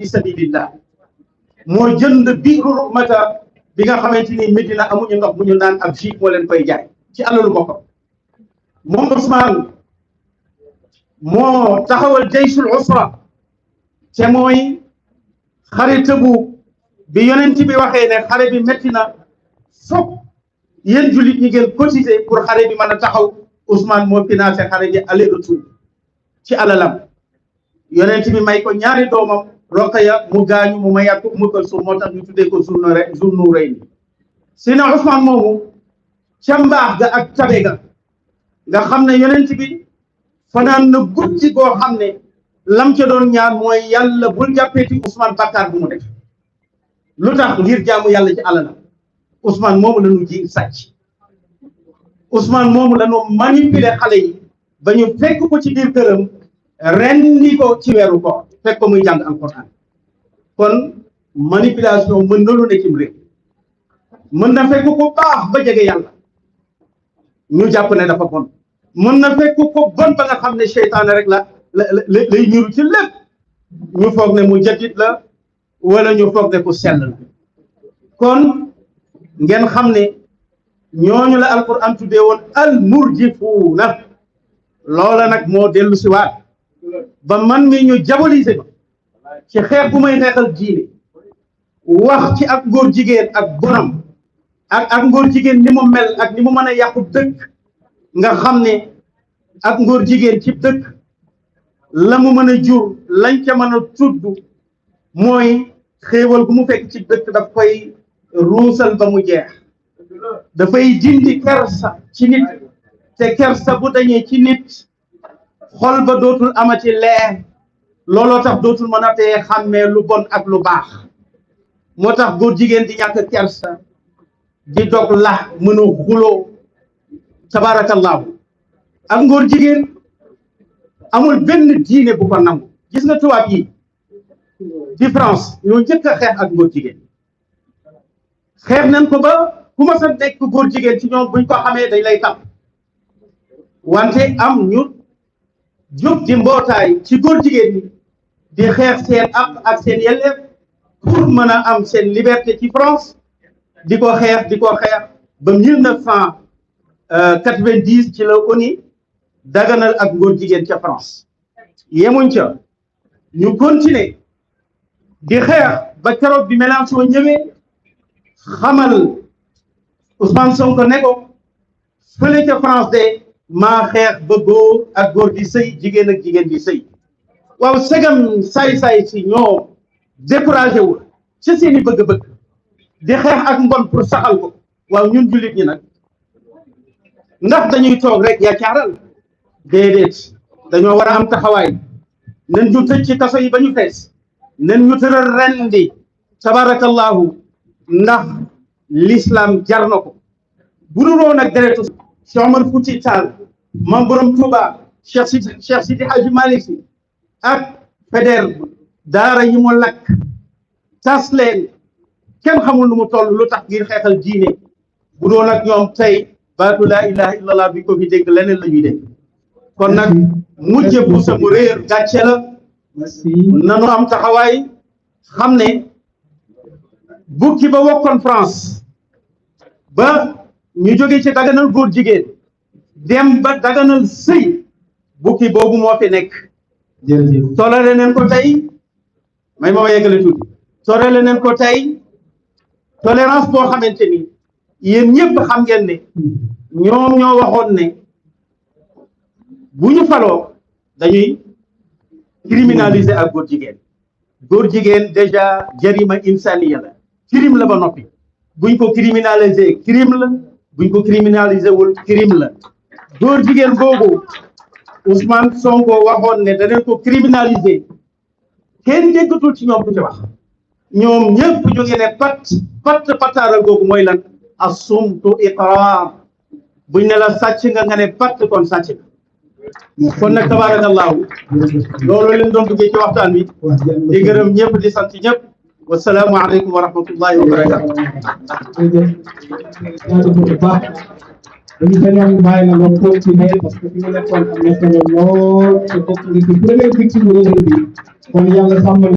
fi sabilillah moo jënd biiru Rumata bi nga xamante ni Medina amuñu ndox mu ñu naan ak jus moo leen koy jaay ci alalu boppam. moom Ousmane moo taxawal jaysul usra te mooy xare Tabuk bi yonent bi waxee ne xare bi métti na foog yéen jullit ñi ngeen cotiser pour xare bi mën a taxaw Ousmane moo financé xare bi aller retour ci alalam. yonent bi may ko ñaari doomam Roqaya mu gaañu mu mayaat ko Umu Kalsum moo tax ñu tuddee ko Zunnurayni. Sina Ousmane moomu ca mbaax ga ak tabe ga nga xam ne yonent bi fanaan na guddi goo xam ne lam ca doon ñaan mooy yàlla bul jàppeeti Ousmane bàkkaar bu mu def. lu tax ngir jaamu yàlla ci alalam. Ousmane moomu la ñu ji sàcc Ousmane moomu la ñu manipuler xale yi ba ñu fekk ko ci biir këram rendi ko ci weeru koor fekk ko muy jàng alquran. kon manipulation mën na lu ne cim réew mën na fekk ko baax ba jege yàlla ñu jàpp ne dafa bon mën na fekk ko bon ba nga xam ne seytaane rek la lay ñuru ci lépp ñu foog ne mu jaddit la wala ñu foog ne ku sell la. kon ngeen xam ne ñooñu la alquran tuddee woon al murjifuuna loola nag moo dellu si waat ba man mi ñu diaboliser ko ci xeex bu may xeexal diine wax ci ak ngóor jigéen ak bonam ak ngóor jigéen ni mu mel ak ni mu mën a yàqu dëkk nga xam ne ak ngóor jigéen ci dëkk la mu mën a jur lañ ca mën a tudd mooy xéewal bu mu fekk ci dëkk daf koy ruusal ba mu jeex dafay dindi kersa ci nit te kersa bu dañee ci nit xol ba dootul amati leer looloo tax dootul mën a tee xàmmee lu bon ak lu baax moo tax góor jigéen di ñàkk kersa di dog la mën a xuloo tabarakallahu ak ngóor jigéen amul benn diine bu ko nangu. gis nga tubaab yi ci France ñoo njëkk a xeex ak ngóor jigéen xeex nañ ko ba ku ma sa nekk góor jigéen ci ñoom buñ ko xamee dañ lay tàpp wante am ñu jóg di mbootaay ci góor jigéen ñi di xeex seen ak seen yelleef pour mën a am seen liberté ci France di ko xeex ba 1990 ci la ONU daganal ak góor jigéen ca France yemuñ ca ñu continuer di xeex ba keroog bi Mélenchon ñëwee xamal Ousmane Sonko ne ko fële ca France de maa xeex ba góor ak góor di sëy jigéen ak jigéen di sëy waaw segam saay-saay si ñoo découragé wul ci seeni bëgg-bëgg di xeex ak mbon pour saxal ko waaw ñun jullit ñi nag ndax dañuy toog rek yaakaaral déedéet dañoo war a am taxawaay nen ñu tëj ci kaso yi ba ñu fees nen ñu tëral rendi tabarakallahu ndax l'islam jar na ko bu dul woon ak deretu Cheikh Omar Fouti Tall Mam Borom Touba Cheikh Sidi Hadji Malick Sy ak feder daara yi mu lakk tas leen kenn xamul lu mu toll lu tax ngir xeexal diine bu doon ak ñoom tey baatu laa ilaha illallah bi ko fi dégg leneen la ñuy dégg kon nag mujj bu sa mu réer gàcce la nanu am taxawaay xam ne bukki ba wokkoon France ba ñu jóge ci daganal góor jigéen dem ba daganal sëy bukki boobu moo fi nekk tolale neen ko tey may ma yeggale tuuti tolale neen ko tey tolérance boo xamante ni yéen ñëpp xam ngeen ne ñoom ñoo waxoon ne bu ñu faloo dañuy criminaliser ak góor jigéen déjà jarima insaniya la crime la ba noppi buñ ko criminaliser crime la buñ ko criminaliser wul crime la góor jigéen boobu Ousmane Sonko waxoon ne danañ ko criminaliser kenn déggatul ci ñoom du ci wax ñoom ñëpp jóge ne pataaral googu mooy lan asumtu iqrar buñ ne la sàcc nga ne patt kon sàcc nga kon nag tabarakallahu loolu leen doon duggee ci waxtaan wi di gërëm ñëpp di sant ñëpp wasalaamu aleykum wa rahmatullahi wa barakatuh dañu sañoon bàyyi na nga continuer parce que fi nga nekkoon am na solo lool te bokk nga ci première victime réseau bi kon yàlla sàmm